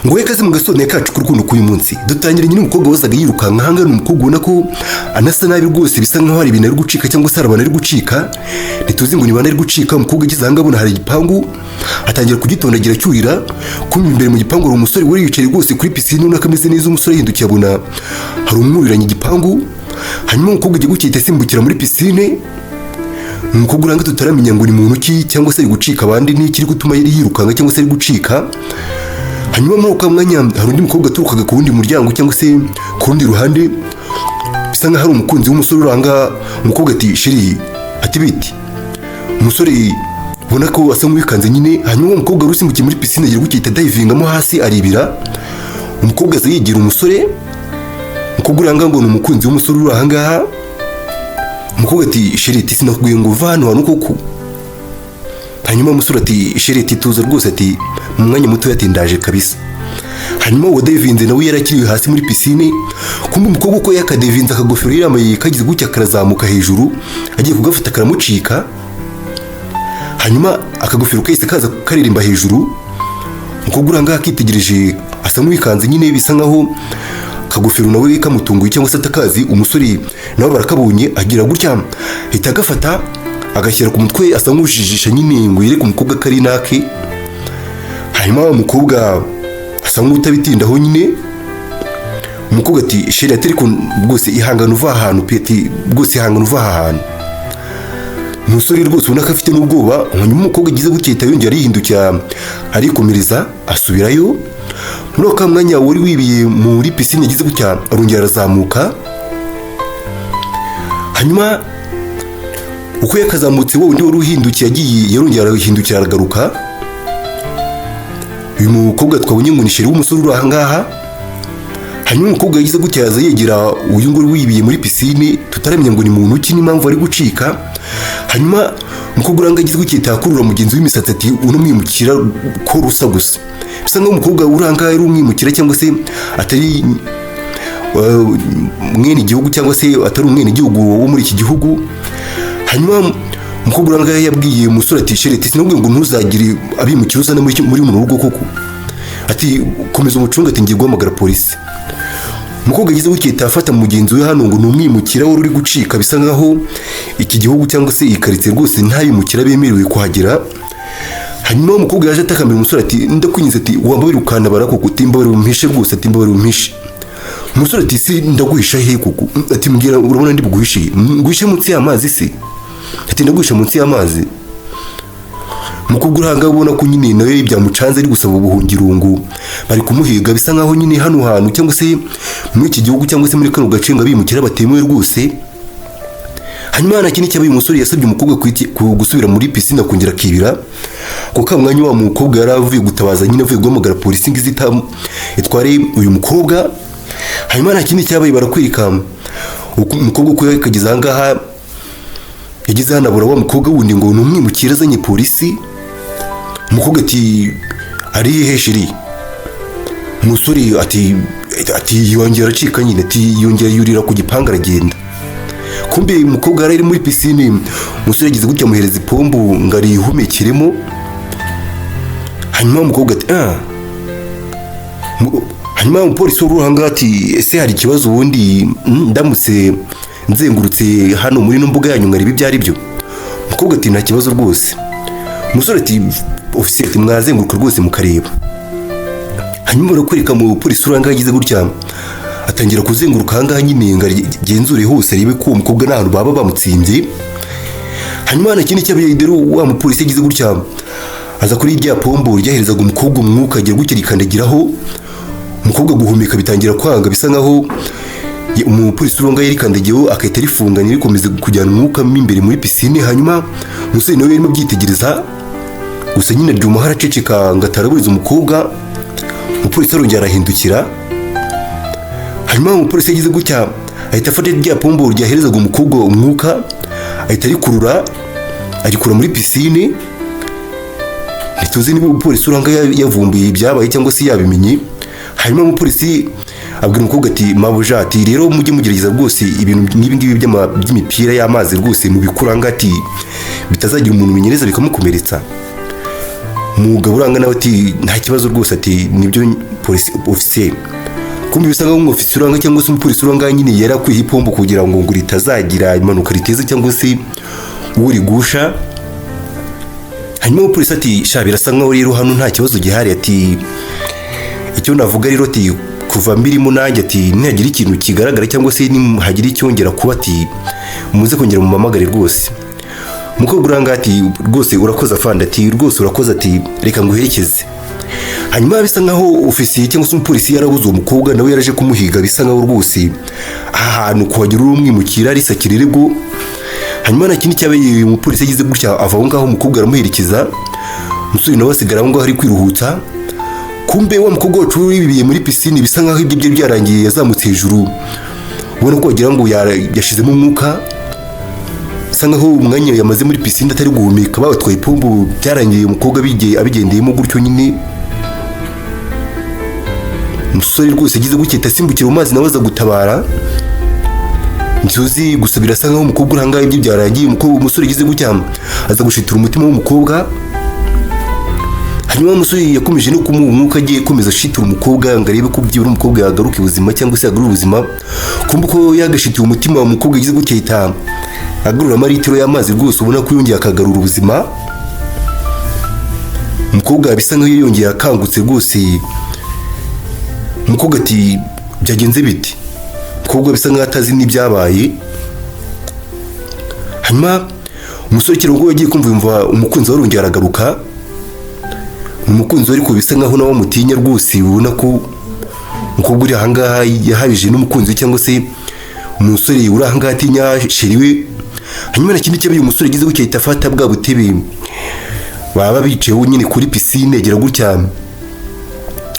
ngo yekaze mu gasone kacu k'urukundo k'uyu munsi dutangira nyine umukobwa wazaga yirukanka hangana umukobwa ubona ko anasa nabi rwose bisa nkaho hari ibintu ari gucika cyangwa se arabana ari gucika ntituzi ngo nibana ari gucika umukobwa agize hanga abona hari igipangu atangira kugitondagira cyurira kumva imbere mu gipangu hari umusore wari yicaye rwose kuri pisine ubona ko ameze neza umusore yahindukiye abona hari umwuriranye igipangu hanyuma umukobwa agiye gukita asimbukira muri pisine umukobwa uranga tutaramenya ngo ni muntu ki cyangwa se ari gucika abandi n'ikiri gutuma yari yirukanka cyangwa se ari gucika hanyuma muri uko mwanya hari undi mukobwa aturukaga ku wundi muryango cyangwa se ku rundi ruhande bisa nkaho hari umukunzi w'umusore uranga umukobwa ati sheri ati biti umusore ubona ko asa nk'uwikanze nyine hanyuma umukobwa wari usimbukiye muri pisine agira gukita divingamo hasi aribira umukobwa aza yigira umusore umukobwa uranga ngo ni umukunzi w'umusore uri ahangaha umukobwa ati sheri ati sinakubwiye ngo uva hano koko hanyuma umusore ati sheri ati tuza rwose ati mu mwanya muto yatindaje kabisa hanyuma uwo Davinze nawe yarakiriwe hasi muri pisine kumbe umukobwa uko yakadevinze akagofero yambaye kagize gutya karazamuka hejuru agiye kugafata karamucika hanyuma akagofero kahise kaza karirimba hejuru umukobwa uranga akitegereje asa nk'uwikanze nyine bisa nkaho kagofero nawe kamutunguye cyangwa se atakazi umusore nawe barakabonye agira gutya hita agafata agashyira ku mutwe asa nk'ujijisha nyine ngo yereke umukobwa kari nake hanyuma umukobwa asa nk'utabitindaho nyine umukobwa ati sheri ati ariko rwose ihangana uva ahantu peti rwose ihangana uva ahantu umusore rwose ubona ko afite n'ubwoba hanyuma umukobwa agize gutya yongera arihindukira arikomereza asubirayo muri uwo mwanya wari wibiye muri pisine yagize gutya arongera arazamuka hanyuma uko yakazamutse wowe undi wari uhindukiye agiye yarongera arahindukira aragaruka uyu mukobwa twabonye ngo ni sheri w'umusore uri ahangaha hanyuma umukobwa yagize gutya yaza yegera uyu nguyu wibiye muri pisine tutaramenya ngo ni muntu ki n'impamvu ari gucika hanyuma umukobwa uranga agize gutya yitakurura mugenzi w'imisatsi ati unamwimukira ko rusa gusa bisa nkaho umukobwa uranga ari umwimukira cyangwa se atari mwene igihugu cyangwa se atari umwene igihugu wo muri iki gihugu hanyuma umukobwa uranga yabwiye umusore ati sheri ati sinabwiye ngo ntuzagire abimukira uzana muri mu rugo koko ati komeza umucunga ati ngiye guhamagara polisi umukobwa agize gutya afata mugenzi we hano ngo ni umwimukira wari uri gucika bisa nkaho iki gihugu cyangwa se iyi karitsiye rwose nta bimukira bemerewe kuhagera hanyuma umukobwa yaje atakamira umusore ati ndakwinyiza ati wambaye ukana barakoko timbabare umpishe rwose ati mbabare umpishe umusore ati si ndaguhisha he koko ati mbwira urabona ndi buguhishe nguhishe munsi y'amazi se ati ndaguhisha munsi y'amazi umukobwa uranga ubona ko nyine nawe byamucanze ari gusaba ubuhungirungu bari kumuhiga bisa nkaho nyine hano hantu cyangwa se muri iki gihugu cyangwa se muri kano gace ngo abimukira batemewe rwose hanyuma nta kindi cyabaye umusore yasabye umukobwa gusubira muri pisine akongera akibira kuko mwanya wa mukobwa yari avuye gutabaza nyine avuye guhamagara polisi ngo itware uyu mukobwa hanyuma nta kindi cyabaye barakwereka umukobwa uko yakageze ahangaha yagize hanabura wa mukobwa wundi ngo ni umwimukira azanye polisi umukobwa ati ari hehe sheri umusore ati yongera acika nyine ati yongera yurira ku gipangu aragenda kumbe umukobwa yari ari muri pisine umusore yagize gutya amuhereza ipombo ngo arihumekiremo hanyuma umukobwa ati hanyuma umupolisi w'uruhanga ati ese hari ikibazo ubundi ndamutse nzengurutse hano muri no mbuga yanyu ngareba ibyo ari byo umukobwa ati nta kibazo rwose umusore ati ofisiye ati mwazenguruka rwose mukareba hanyuma barakwereka mu polisi uranga yagize gutya atangira kuzenguruka ahangaha nyine ngo agenzure hose arebe ko uwo mukobwa nta hantu baba bamutsimbye hanyuma nta kindi cyabaye rero wa mupolisi yagize gutya aza kuri rya pombo ryaherezaga umukobwa umwuka agira gutya rikandagiraho umukobwa guhumeka bitangira kwanga bisa nkaho umupolisi uranga yarikandagiyeho akahita rifunga rikomeza kujyana umwuka imbere muri pisine hanyuma umusore nawe yarimo byitegereza gusa nyine ryuma haraceceka ngo ataraburiza umukobwa umupolisi arongera arahindukira hanyuma umupolisi yagize gutya ahita afata rya pombo ryaherezaga umukobwa umwuka ahita arikura muri pisine ntituzi niba umupolisi uranga yavumbuye ibyabaye cyangwa se yabimenye hanyuma umupolisi abwira umukobwa ati mabuja ati rero mujye mugerageza rwose ibintu nk'ibi by'imipira y'amazi rwose mu bikuranga ati bitazagira umuntu umenyereza bikamukomeretsa umugabo uranga nawe ati nta kibazo rwose, ati nibyo polisi ofisiye. Kumbe bisa nkaho umufisiye uranga cyangwa se umupolisi uranga nyine yarakwiye ipombo kugira ngo ritazagira impanuka riteze cyangwa se uri gusha. Hanyuma umupolisi ati sha birasa nkaho rero hano nta kibazo gihari, ati icyo navuga rero ati kuva mbirimo nanjye ati ntihagira ikintu kigaragara cyangwa se hagira icyongera kuba ati muze kongera mu mamagare rwose. Umukobwa uranga ati rwose urakoze afande, ati rwose urakoze, ati reka nguherekeze. Hanyuma bisa nkaho ofisiye cyangwa se umupolisi yarabuze uwo mukobwa nawe yaraje kumuhiga, bisa nkaho rwose ahantu kuhagira urumwimukira risakirerego. Hanyuma nta kindi cyabaye, umupolisi yagize gutya ava aho ngaho, umukobwa aramuherekeza, umusore nawe asigara aho ngaho ari kwiruhutsa. Kumbe wa mukobwa wacu wibiye muri pisine, bisa nkaho ibyo byari byarangiye, yazamutse hejuru, ubona ko wagira ngo yashizemo umwuka, bisa nkaho umwanya yamaze muri pisine atari guhumeka, batwaye ipombo, byarangiye umukobwa abigendeyemo gutyo nyine. Umusore rwose yagize gukita asimbukira mu mazi nawe aza gutabara. Ntuzi gusa birasa nkaho umukobwa uranga ibyo byarangiye, umusore yagize gutya aza gushitura umutima w'umukobwa. Hanyuma umusore yakomeje no kumuha umwuka, agiye komeza ashitura umukobwa ngo arebe ko byibura umukobwa yagaruka ubuzima cyangwa se yagarura ubuzima. Kumbe ko yagashitiye umutima umukobwa yagize gukita agarura amaritiro y'amazi rwose, ubona ko yongeye akagarura ubuzima. Umukobwa bisa nkaho yongeye akangutse rwose. Umukobwa ati byagenze bite? Umukobwa bisa nkaho atazi n'ibyabaye. Hanyuma umusore kirongo yagiye kumva umukunzi warongeye aragaruka. Umukunzi ariko bisa nkaho nawe mutinya rwose, ubona ko umukobwa uri ahangaha yahabije n'umukunzi cyangwa se umusore uri ahangaha atinya sheri we. Hanyuma na kindi cyabaye, umusore yagize gutya ahita afata bwa butebe baba bicayeho nyine kuri pisine, agira gutya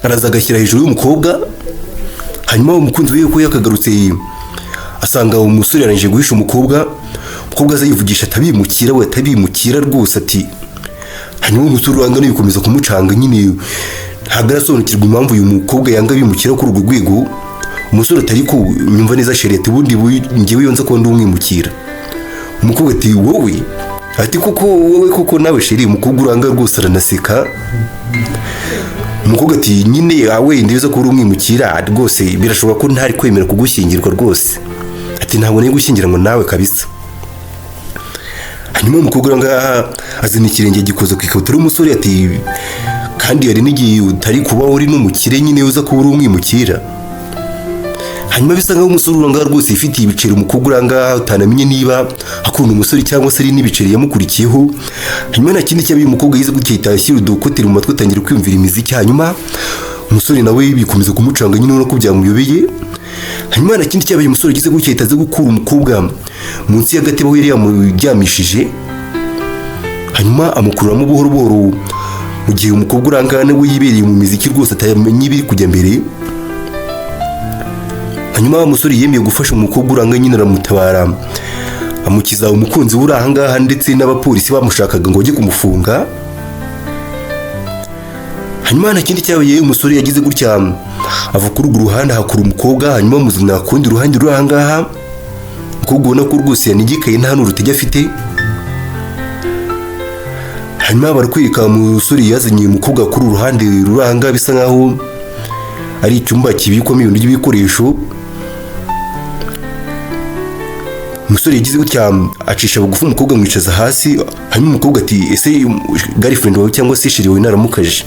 araza agashyira hejuru y'umukobwa. Hanyuma umukunzi we ko yakagarutse asanga umusore yarangije guhisha umukobwa aza yivugisha atabimukira, we atabimukira rwose, ati hanyuma umusore uranga nibikomeza kumucanga nyine ntabwo arasobanukirwa impamvu uyu mukobwa yanga bimukira kuri urwo rwego. Umusore atari ko nyumva neza sheri, ati ubundi ngewe yonza ko ndi umwimukira. Umukobwa ati wowe, ati kuko wowe koko nawe sheri. Umukobwa uranga rwose aranaseka. Umukobwa ati nyine awe ndiza ko uri umwimukira rwose, birashoboka ko ntari kwemera kugushyingirwa rwose, ati ntabwo nari gushyingira ngo nawe kabisa. Hanyuma umukobwa uranga azana ikirenge gikoza ku ikabutura y'umusore, ati kandi hari n'igihe utari kuba uri n'umukire nyine uza kuba uri umwimukira. Hanyuma bisa nkaho umusore uranga rwose ifitiye ibiceri, umukobwa uranga utanamenye niba akunda umusore cyangwa se ari n'ibiceri yamukurikiyeho. Hanyuma nta kindi cyabaye, umukobwa yize gukita ashyira udukoteri mu matwi atangira kwiyumvira imiziki. Hanyuma umusore nawe bikomeza kumucanga nyine, ubona ko byamuyobeye. Hanyuma nta kindi cyabaye, umusore yize gukita aze gukura umukobwa munsi y'agatebe aho yari yamuryamishije. Hanyuma amukuramo buhoro buhoro, mu gihe umukobwa uranga nawe yibereye mu miziki rwose atamenye ibiri kujya mbere. Hanyuma umusore yemeye gufasha umukobwa uranga nyine aramutabara, amukiza umukunzi uri ahangaha, ndetse n'abapolisi bamushakaga ngo bajye kumufunga. Hanyuma nta kindi cyabaye, umusore yagize gutya ava kuri urwo ruhande ahakura umukobwa. Hanyuma amuzana ku rundi ruhande ruri ahangaha, umukobwa ubona ko rwose yanigikaye nta n'urutege afite. Hanyuma barakwereka umusore yazanye umukobwa kuri uruhande ruri ahangaha, bisa nkaho ari icyumba kibikwamo ibintu by'ibikoresho. Umusore yagize gutya acisha bugufi umukobwa amwicaza hasi. Hanyuma umukobwa ati ese girlfriend wawe cyangwa se sheri wawe naramukaje?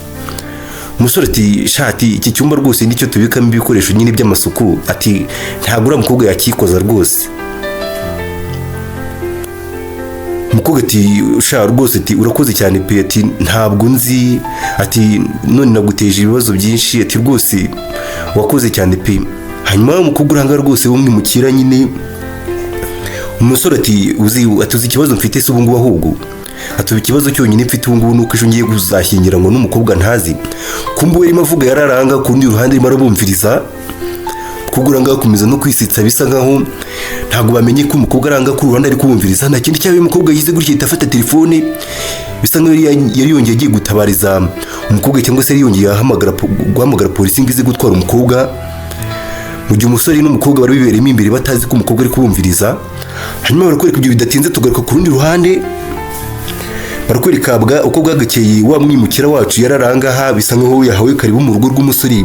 Umusore ati shati iki cyumba rwose nicyo tubikamo ibikoresho nyine by'amasuku, ati ntabwo uriya mukobwa yakikoza rwose. Umukobwa ati sha rwose, ati urakoze cyane pe, ati ntabwo nzi, ati none naguteje ibibazo byinshi, ati rwose wakoze cyane pe. Hanyuma umukobwa uranga rwose w'umwimukira nyine. Umusore ati uzi ikibazo mfite se ubu ngubu? Ahubwo ati ikibazo cyonyine mfite ubu ngubu nuko ejo ngiye kuzashyingira ngo n'umukobwa ntazi. Kumbe we arimo avuga yararanga ku rundi ruhande arimo arabumviriza. Umukobwa uranga akomeza no kwisitsa, bisa nkaho ntabwo bamenye ko umukobwa aranga ku ruhande ari kubumviriza. Nta kindi cyabaye, umukobwa yize gutya afata telefone, bisa nkaho yari yongeye agiye gutabariza umukobwa cyangwa se yari yongeye guhamagara polisi ngo ize gutwara umukobwa, mu gihe umusore n'umukobwa bari bibereyemo imbere batazi ko umukobwa ari kubumviriza. Hanyuma barakwereka ibyo bidatinze tugaruka ku rundi ruhande, barakwereka uko bwagakeye wa mwimukira wacu yararangaha bisa nkaho yahawe karibu mu rugo rw'umusore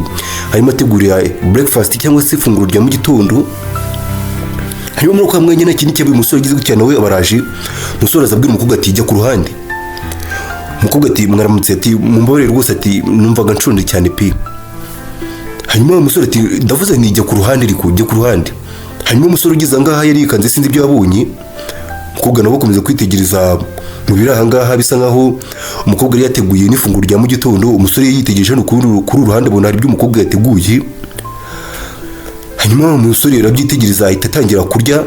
harimo ategurira breakfast cyangwa se ifunguro rya mu gitondo. hanyuma muri uko mwanya n'ikindi cyabaye umusore agize gutya nawe abaraje umusore azabwira umukobwa ati jya ku ruhande. umukobwa ati mwaramutse ati mumbabarire rwose ati numvaga nshonje cyane pe. hanyuma umusore ati ndavuze nti jya ku ruhande ariko jya ku ruhande. hanyuma umusore ugeze ahangaha yari yikanze sinzi ibyo yabonye. umukobwa nawe akomeza kwitegereza mu biri ahangaha bisa nkaho umukobwa yari yateguye n'ifunguro rya mu gitondo. umusore yitegereje no kuri uruhande abona hari ibyo umukobwa yateguye. hanyuma umusore arabyitegereza ahita atangira kurya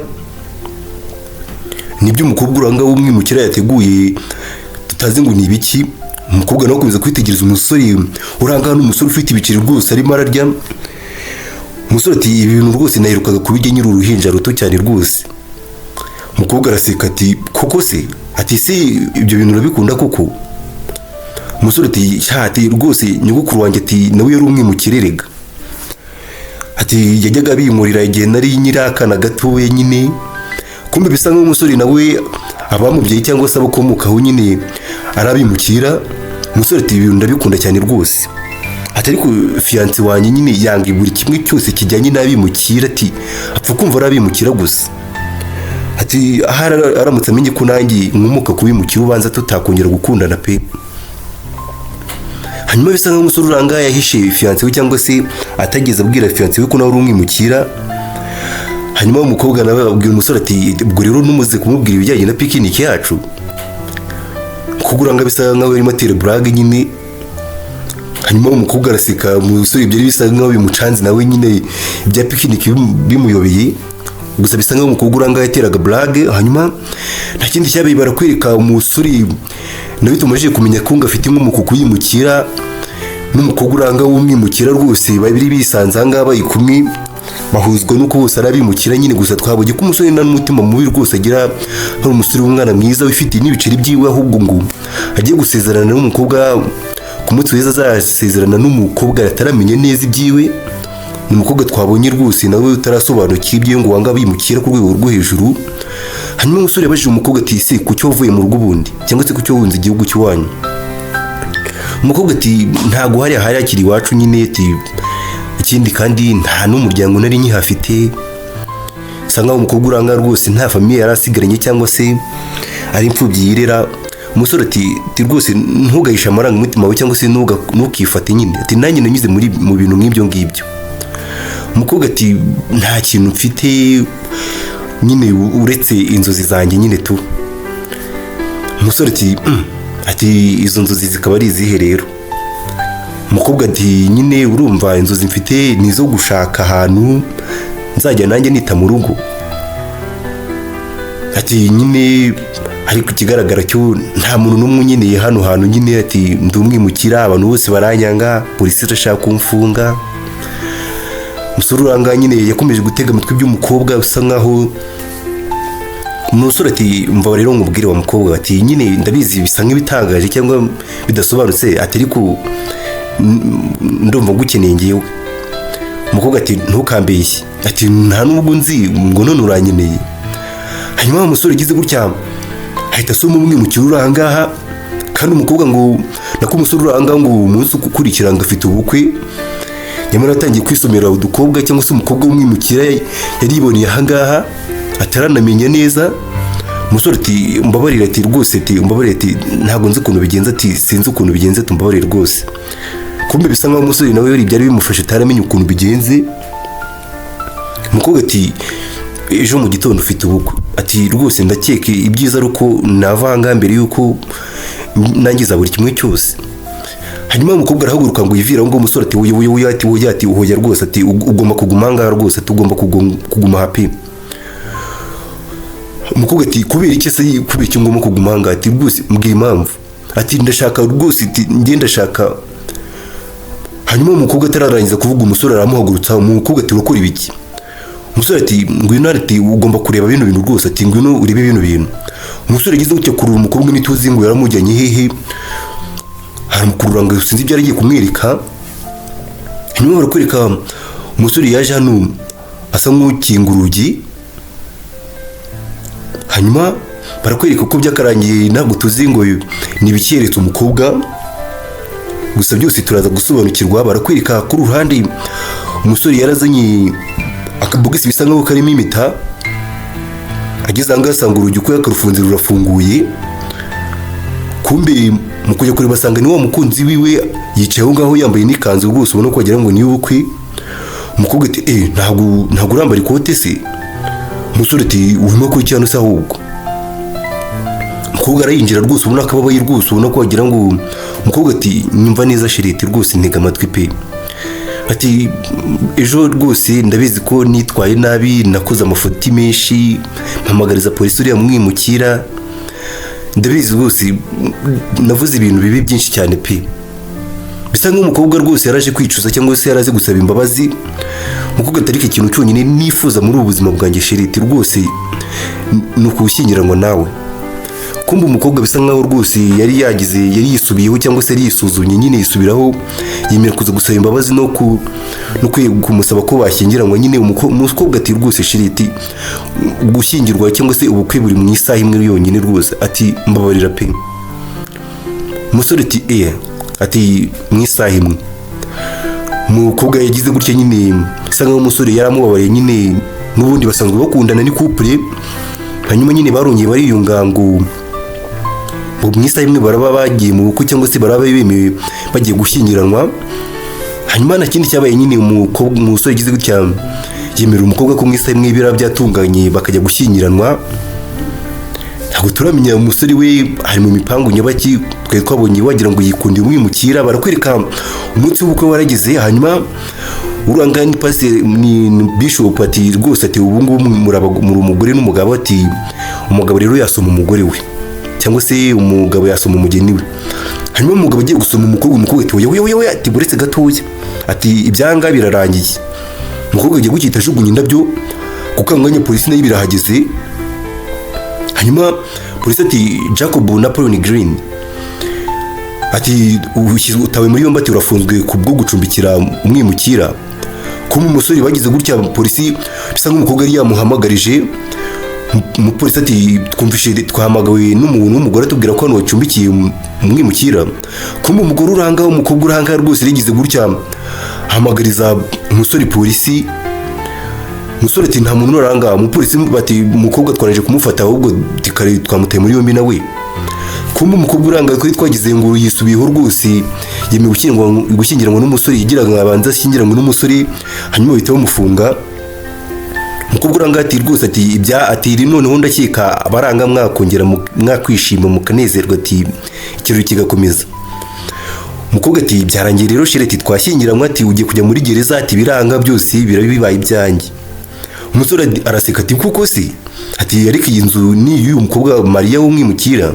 nibyo umukobwa uranga w'umwimukira yateguye tutazi ngo ni ibiki. umukobwa nawe akomeza kwitegereza umusore uranga n'umusore ufite ibiceri rwose arimo ararya. umusore ati ibi bintu rwose naherukaga kubirya nyiri uruhinja ruto cyane rwose. umukobwa araseka ati koko se ati si ibyo bintu urabikunda koko. umusore ati ati rwose nyogokuru wanjye ati nawe yari umwimukire rega ati yajyaga bimurira igihe nari nyirakana gatoya nyine. kumbe bisa nkaho umusore nawe abamubyeyi cyangwa se abakomokaho nyine arabimukira. umusore ati ibintu ndabikunda cyane rwose ati ariko fiyanse wanjye nyine yanga buri kimwe cyose kijyanye n'abimukira ati apfa kumva arabimukira gusa. ati aramutse amenye ko nanjye nkomoka kubimukira ubanza tutakongera gukundana pe. hanyuma bisa nkaho umusore uranga yahishe fiyanse we cyangwa se atageze abwira fiyanse we ko nawe ari umwimukira. hanyuma umukobwa nawe abwira umusore ati ubwo rero numuze kumubwira ibijyanye na pikiniki yacu. kuguranga bisa nkaho yarimo atera burage nyine. hanyuma umukobwa araseka umusore byari bisa nkaho bimucanze nawe nyine ibya pikiniki bimuyobeye. gusa bisa nkaho umukobwa uranga yateraga burage. hanyuma nta kindi cyabaye barakwereka umusore nawe tumajije kumenya ko ngafite inkomoko kuyimukira n'umukobwa uranga w'umwimukira rwose babiri bisanze ahangaha bayikumwe bahuzwa nuko bose arabimukira nyine. gusa twabonye ko umusore nta n'umutima mubi rwose agira hari umusore w'umwana mwiza wifitiye n'ibiceri byiwe ahubwo ngo agiye gusezerana n'umukobwa ku munsi weza azasezerana n'umukobwa ataramenya neza ibyiwe. ni umukobwa twabonye rwose nawe utarasobanukiwe ibyo ngo wanga bimukira ku rwego rwo hejuru. hanyuma umusore yabajije umukobwa ati se kuki wavuye mu rugo ubundi cyangwa se kuki wahunze igihugu cy'iwanyu. umukobwa ati ntago hari hakiri iwacu nyine ati ikindi kandi nta n'umuryango nari nkihafite. bisa nkaho umukobwa uranga rwose nta famiye yari asigaranye cyangwa se ari imfubyi yirera. umusore ati rwose ntugahishe amarangamutima wawe cyangwa se ntukifate nyine ati nanjye nanyuze mu bintu nk'ibyo ngibyo. umukobwa ati nta kintu mfite nyine uretse inzozi zanjye nyine tu. umusore ati izo nzozi zikaba ari izihe rero. umukobwa ati nyine urumva inzozi mfite ni izo gushaka ahantu nzajya nanjye nita mu rugo. ati nyine ariko ikigaragara cyo nta muntu n'umwe unyeneye hano hantu nyine ati ndi umwimukira abantu bose baranyanga polisi irashaka kumfunga. umusore uranga nyine yakomeje gutega amatwi by'umukobwa usa nkaho umusore ati mva rero nkubwire wa mukobwa ati nyine ndabizi bisa nk'ibitangaje cyangwa bidasobanutse ati ariko ndumva gukeneye ngewe. umukobwa ati ntukambeshye ati nta nubwo nzi ngo none uranyeneye. hanyuma umusore ugize gutya ahita asoma umwimukira urangaha kandi umukobwa ngo nako umusore urangaha ngo umunsi ukurikira ngo afite ubukwe. nyamara atangiye kwisomera udukobwa cyangwa se umukobwa w'umwimukira yariboneye ahangaha ataranamenya neza. umusore ati mbabarire ati rwose ati mbabarire ati ntabwo nzi ukuntu bigenza ati sinzi ukuntu bigenze tumbabarire rwose. kumbe bisa nkaho umusore nawe yari byari bimufashe ataramenya ukuntu bigenze. umukobwa ati ejo mu gitondo ufite ubukwe ati rwose ndakeke ibyiza ari uko navanga mbere yuko nangiza buri kimwe cyose. hanyuma umukobwa arahaguruka ngo yivira ngo umusore ati wowe ati uhoya rwose ati ugomba kuguma ahangaha rwose tugomba kuguma happy. umukobwa ati kubera iki se kubera iki ngomba kuguma ahangaha ati rwose mbwira impamvu ati ndashaka rwose ati njye ndashaka. hanyuma umukobwa atararangiza kuvuga umusore aramuhagurutsa. umukobwa ati urakora ibiki. umusore ati ngwino ati ugomba kureba bino bintu rwose ati ngwino urebe bino bintu. umusore agize gutya kurura umukobwa n'ituzi ngo yaramujyanye hehe aramukurura ngo sinzi ibyo yaragiye kumwereka. hanyuma barakwereka umusore yaje hano asa nk'ukinga urugi. hanyuma barakwereka uko byakarangiye, ntabwo tuzi ngo ni ibikiyeretse umukobwa, gusa byose turaza gusobanukirwa. Barakwereka ku ruhande umusore yarazanye akabogisi bisa nkaho karimo impeta, ageze ahangaha asanga urugi uko yakarufunze rurafunguye, kumbe mu kujya kureba asanga ni wa mukunzi wiwe yicaye aho ngaho yambaye n'ikanzu rwose ubona ko wagira ngo ni ubukwe. Umukobwa ati ntabwo urambara ikote se? Umusore ati urimo kurikirana se ahubwo? Umukobwa arayinjira rwose ubona ko ababaye rwose ubona ko wagira ngo, umukobwa ati nyumva neza shiriti rwose ntega amatwi pe, ati ejo rwose ndabizi ko nitwaye nabi, nakoze amafuti menshi, mpamagariza polisi uriya mwimukira, ndabizi rwose navuze ibintu bibi byinshi cyane pe. Bisa nk'umukobwa rwose yaraje kwicuza cyangwa se yaraje gusaba imbabazi. Umukobwa atari ikintu cyonyine nifuza muri ubu buzima bwanjye shiriti rwose ni ukushyingiranwa nawe. Kumbe umukobwa bisa nkaho rwose yari yisubiyeho cyangwa se yari yisuzumye nyine yisubiraho, yemera kuza gusaba imbabazi no kumusaba ko bashyingiranwa nyine. Umukobwa ati rwose shiriti gushyingirwa cyangwa se ubukwe buri mu isaha imwe yonyine rwose, ati mbabarira pe. Umusore ati mu isaha imwe. Umukobwa yagize gutya nyine, bisa nkaho umusore yaramubabariye nyine, n'ubundi basanzwe bakundana ni couple. Hanyuma nyine barongeye bariyunga ngo mu isaha imwe baraba bagiye mu bukwe cyangwa se baraba bemewe bagiye gushyingiranwa. Hanyuma nta kindi cyabaye nyine, umusore yagize gutya yemerera umukobwa ko mu isaha imwe bira byatunganye bakajya gushyingiranwa. Ntabwo turamenya umusore we ari mu mipangu nyabaki, twari twabonye wagira ngo yikundiye umwimukira. Barakwereka umunsi w'ubukwe warageze, hanyuma uranga ni pastor ni bishop ati rwose ati ubu ngubu muri umugore n'umugabo, ati umugabo rero yasoma umugore we cyangwa se umugabo yasoma umugeni we. Hanyuma umugabo agiye gusoma umukobwa ati oya ati buretse gatoya, ati ibyanga birarangiye. Umukobwa agiye gukita ajugunya indabyo kuko anganya polisi nayo birahageze. Hanyuma polisi ati Jacob Napoleon Green ati utawe muri yombi, ati urafunzwe kubwo gucumbikira umwimukira. Kuma umusore bagize gutya polisi bisa nk'umukobwa yari yamuhamagarije. Umupolisi ati twumvishe twahamagawe n'umuntu w'umugore atubwira ko hano wacumbikiye umwimukira. Kumbe umugore urangaho, umukobwa urangaho rwose yagize gutya hamagariza umusore polisi. Umusore ati nta muntu uranga. Umupolisi bati umukobwa twaraje kumufata ahubwo tikare twamutaye muri yombi nawe. Kumbe umukobwa uranga ko twagize ngo yisubiyeho rwose, yemeye gushyingiranwa n'umusore, yigiraga abanza ashyingiranwa n'umusore, hanyuma bahita bamufunga. Umukobwa uranga ati rwose ati ati noneho ndakeka abaranga mwakongera mwakwishima mukanezerwa, ati ikirori kigakomeza. Umukobwa ati byarangiye rero shireti twashyingiranwa, ati ugiye kujya muri gereza, ati biranga byose birabibaye ibyanjye. Umusore araseka ati kuko se, ati ariko iyi nzu ni y'uyu mukobwa Maria w'umwimukira,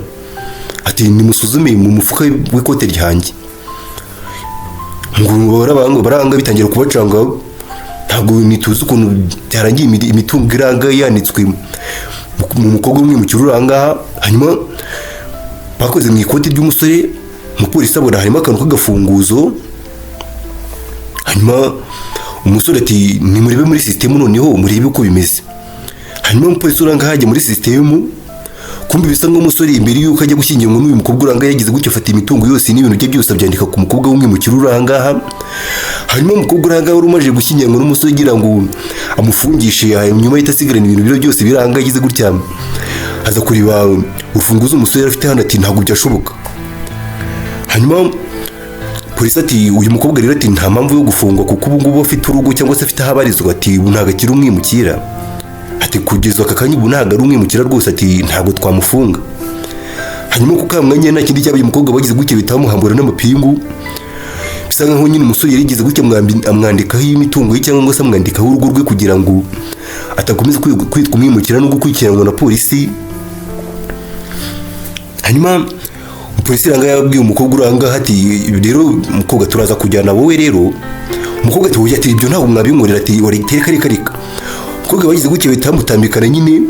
ati nimusuzume mu mufuka w'ikote ryanjye. Ngo baranga bitangira kubacanga, ntabwo nituzi ukuntu byarangiye imitungo iranga yanitswe mu mukobwa w'umwimukira uranga. Hanyuma bakoze mu ikoti ry'umusore, umupolisi abona harimo akantu k'agafunguzo. Hanyuma umusore ati nimurebe muri system noneho murebe uko bimeze. Hanyuma umupolisi uranga hajya muri system, kumbe bisa nk'umusore imbere yuko ajya gushyingiranwa n'uyu mukobwa uranga yagize gutyo afata imitungo yose n'ibintu bye byose abyandika ku mukobwa w'umwimukira uranga. Hanyuma umukobwa uranga wari umaze gushyingiranwa n'umusore agira ngo amufungishe, hanyuma ahita asigarana ibintu biro byose biranga yagize gutya aza kureba urufunguzo umusore afite hano, ati ntabwo byashoboka. Hanyuma polisi ati uyu mukobwa rero ati nta mpamvu yo gufungwa kuko ubu ngubu afite urugo cyangwa se afite ahabarizwa, ati ubu ntabwo akiri umwimukira, ati kugeza aka kanya ubu ntabwo ari umwimukira rwose, ati ntabwo twamufunga. Hanyuma kuko amwanya nta kindi cyabaye umukobwa bagize gutya bita bamuhambura n'amapingu. Bisa nkaho nyine umusore yarigize gutya amwandikaho imitungo ye cyangwa se amwandikaho urugo rwe kugira ngo atakomeza kwitwa umwimukira no gukurikiranwa na polisi. Hanyuma polisi iranga yabwiye umukobwa uranga ati rero umukobwa turaza kujyana wowe rero. Umukobwa ati oya, ati ibyo ntabwo mwabinkorera, ati wareka reka. Umukobwa bagize gutya bitamutambikana nyine,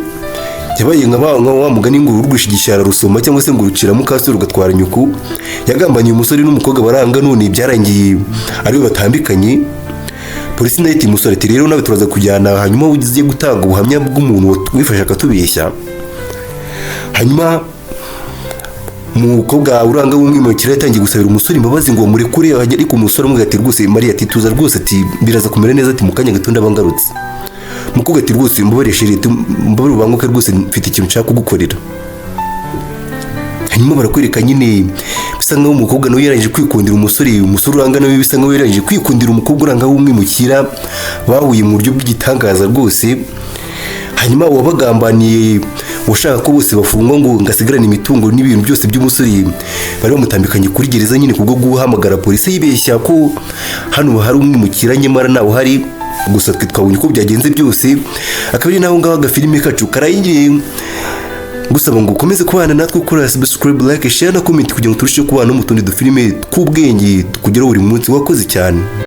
yabaye nka wa mugani ngo urugwisha igishara rusoma cyangwa se ngo rucira mukase rugatwara nyuku. Yagambanye umusore n'umukobwa baranga, none byarangiye ari batambikanye. Polisi nayo iti umusore ati rero nawe turaza kujyana, hanyuma ugiye gutanga ubuhamya bw'umuntu wifasha akatubeshya. hanyuma umukobwa uranga w'umwimukira yatangiye gusabira umusore imbabazi ngo murekure, ariko umusore amubwira ati rwose Mariya ati tuza rwose ati biraza kumera neza ati mu kanya gato ndabangarutse. Umukobwa ati rwose mbabarire sheri, mbabarire ubanguke rwose mfite ikintu nshaka kugukorera. Hanyuma barakwereka nyine bisa nkaho umukobwa nawe yarangije kwikundira umusore uranga nawe bisa nkaho yarangije kwikundira umukobwa uranga w'umwimukira, bahuye mu buryo bw'igitangaza rwose. Hanyuma uwabagambaniye ushaka ko bose bafungwa ngo ngasigarane imitungo n'ibintu byose by'umusore bari bamutambikanye kuri gereza nyine kubwo guhamagara polisi yibeshya ko hano hari umwimukira nyamara nawe hari, gusa twe twabonye uko byagenze byose. Akaba ari naho ngaho agafilime kacu karangiye, gusaba ngo ukomeze kubana natwe, ukora subscribe, like, share na comment kugira ngo turusheho kubana no mu tundi dufilime tw'ubwenge tukugeraho buri munsi. Wakoze cyane.